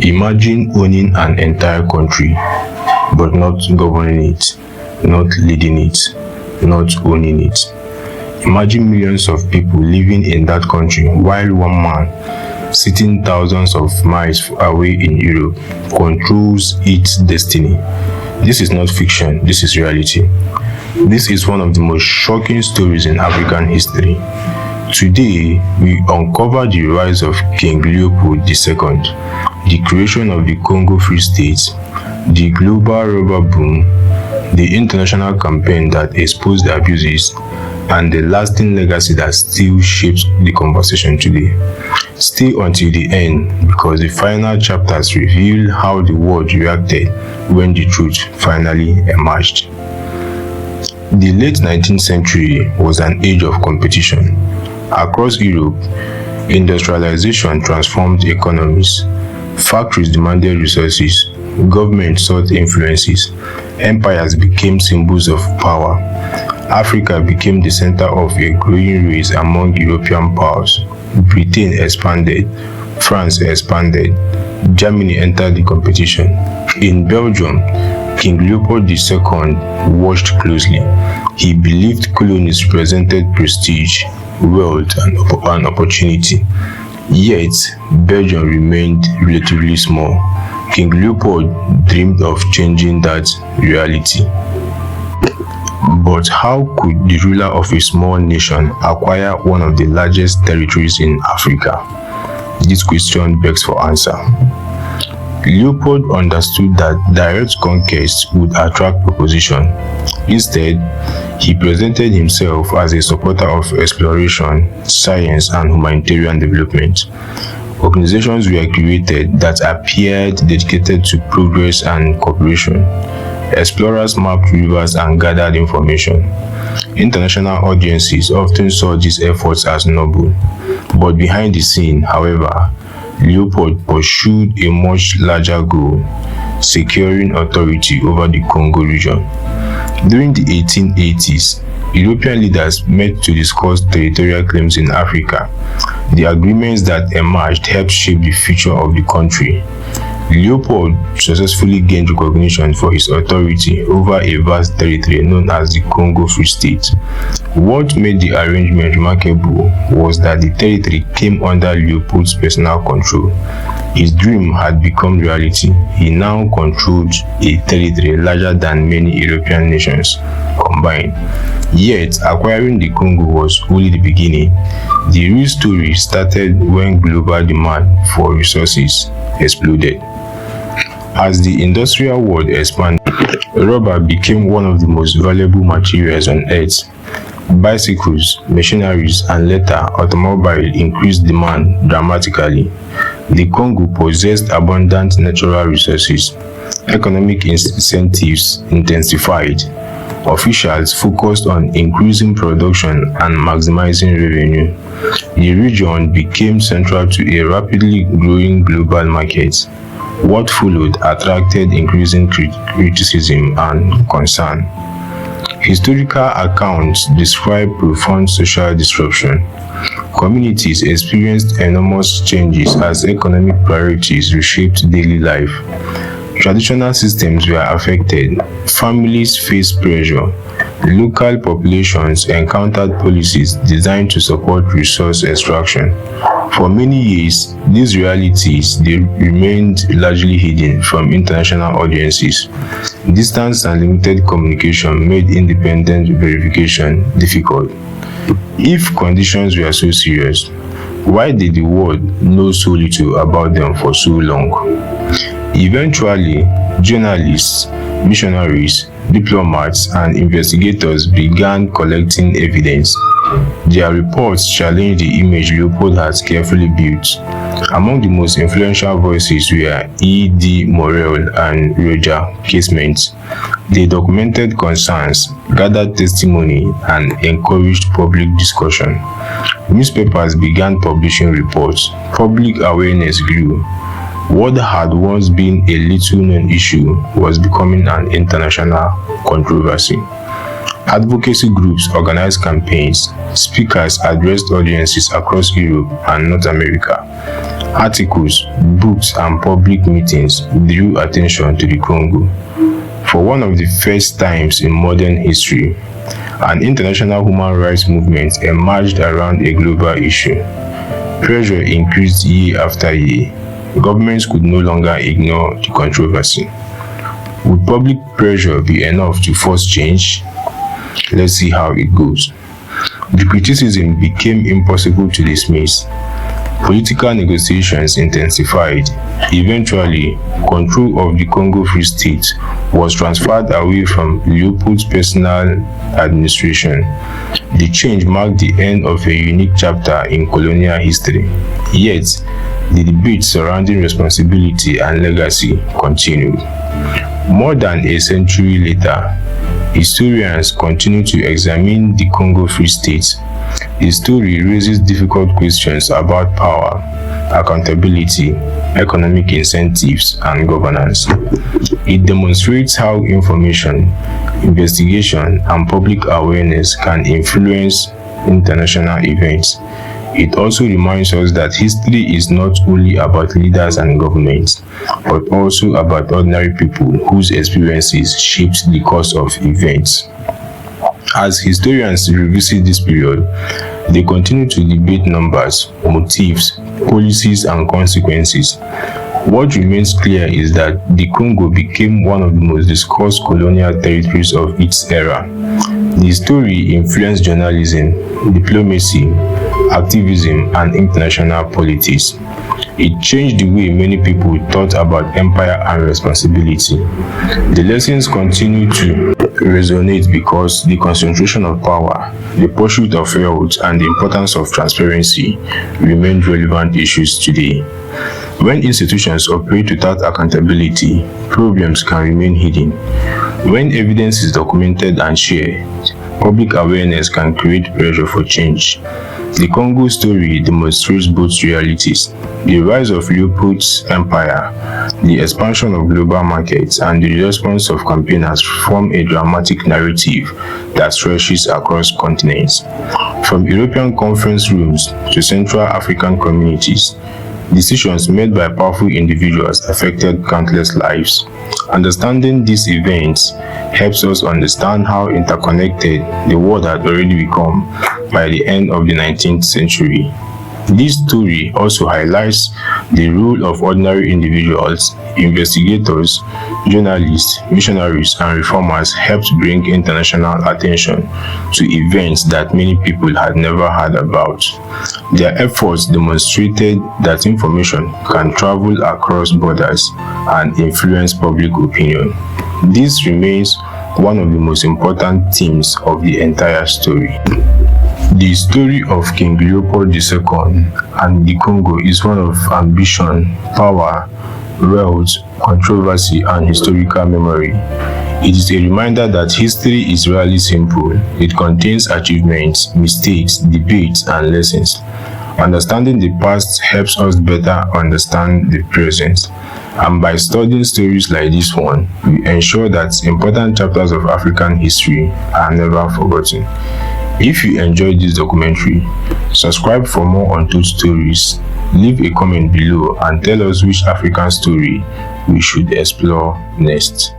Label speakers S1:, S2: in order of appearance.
S1: Imagine owning an entire country, but not governing it, not leading it, not owning it. Imagine millions of people living in that country while one man, sitting thousands of miles away in Europe, controls its destiny. This is not fiction, this is reality. This is one of the most shocking stories in African history. Today, we uncover the rise of King Leopold II, the creation of the Congo Free State, the global rubber boom, the international campaign that exposed the abuses, and the lasting legacy that still shapes the conversation today. Stay until the end, because the final chapters reveal how the world reacted when the truth finally emerged. The late 19th century was an age of competition. Across Europe, industrialization transformed economies. Factories demanded resources, governments sought influences, empires became symbols of power. Africa became the center of a growing race among European powers. Britain expanded, France expanded, Germany entered the competition. In Belgium, King Leopold II watched closely. He believed colonies represented prestige, wealth, and opportunity. Yet, Belgium remained relatively small. King Leopold dreamed of changing that reality. But how could the ruler of a small nation acquire one of the largest territories in Africa? This question begs for answer. Leopold understood that direct conquest would attract opposition. Instead, he presented himself as a supporter of exploration, science, and humanitarian development. Organizations were created that appeared dedicated to progress and cooperation. Explorers mapped rivers and gathered information. International audiences often saw these efforts as noble. But behind the scene, however, Leopold pursued a much larger goal: securing authority over the Congo region. During the 1880s, European leaders met to discuss territorial claims in Africa. The agreements that emerged helped shape the future of the country. Leopold successfully gained recognition for his authority over a vast territory known as the Congo Free State. What made the arrangement remarkable was that the territory came under Leopold's personal control. His dream had become reality. He now controlled a territory larger than many European nations combined. Yet, acquiring the Congo was only the beginning. The real story started when global demand for resources exploded. As the industrial world expanded, rubber became one of the most valuable materials on earth. Bicycles, machineries, and later automobiles increased demand dramatically. The Congo possessed abundant natural resources. Economic incentives intensified. Officials focused on increasing production and maximizing revenue. The region became central to a rapidly growing global market. What followed attracted increasing criticism and concern. Historical accounts describe profound social disruption. Communities experienced enormous changes as economic priorities reshaped daily life. Traditional systems were affected. Families faced pressure. Local populations encountered policies designed to support resource extraction. For many years, these realities remained largely hidden from international audiences. Distance and limited communication made independent verification difficult. If conditions were so serious, why did the world know so little about them for so long? Eventually, journalists, missionaries, diplomats, and investigators began collecting evidence. Their reports challenged the image Leopold had carefully built. Among the most influential voices were E. D. Morel and Roger Casement. They documented concerns, gathered testimony, and encouraged public discussion. Newspapers began publishing reports. Public awareness grew. What had once been a little-known issue was becoming an international controversy. Advocacy groups organized campaigns, speakers addressed audiences across Europe and North America. Articles, books, and public meetings drew attention to the Congo. For one of the first times in modern history, an international human rights movement emerged around a global issue. Pressure increased year after year. Governments could no longer ignore the controversy. Would public pressure be enough to force change? Let's see how it goes. The criticism became impossible to dismiss. Political negotiations intensified. Eventually, control of the Congo Free State was transferred away from Leopold's personal administration. The change marked the end of a unique chapter in colonial history. Yet, the debate surrounding responsibility and legacy continued. More than a century later, historians continue to examine the Congo Free State. The story raises difficult questions about power, accountability, economic incentives, and governance. It demonstrates how information, investigation, and public awareness can influence international events. It also reminds us that history is not only about leaders and governments, but also about ordinary people whose experiences shaped the course of events. As historians revisit this period, they continue to debate numbers, motives, policies, and consequences. What remains clear is that the Congo became one of the most discussed colonial territories of its era. The story influenced journalism, diplomacy, activism, and international politics. It changed the way many people thought about empire and responsibility. The lessons continue to resonate because the concentration of power, the pursuit of wealth, and the importance of transparency remain relevant issues today. When institutions operate without accountability, problems can remain hidden. When evidence is documented and shared, public awareness can create pressure for change. The Congo story demonstrates both realities: the rise of Leopold's empire, the expansion of global markets, and the response of campaigners form a dramatic narrative that stretches across continents. From European conference rooms to Central African communities, decisions made by powerful individuals affected countless lives. Understanding these events helps us understand how interconnected the world had already become by the end of the 19th century. This story also highlights the role of ordinary individuals. Investigators, journalists, missionaries, and reformers helped bring international attention to events that many people had never heard about. Their efforts demonstrated that information can travel across borders and influence public opinion. This remains one of the most important themes of the entire story. The story of King Leopold II and the Congo is one of ambition, power, wealth, controversy, and historical memory. It is a reminder that history is rarely simple. It contains achievements, mistakes, debates, and lessons. Understanding the past helps us better understand the present. And by studying stories like this one, we ensure that important chapters of African history are never forgotten. If you enjoyed this documentary, subscribe for more untold stories, leave a comment below, and tell us which African story we should explore next.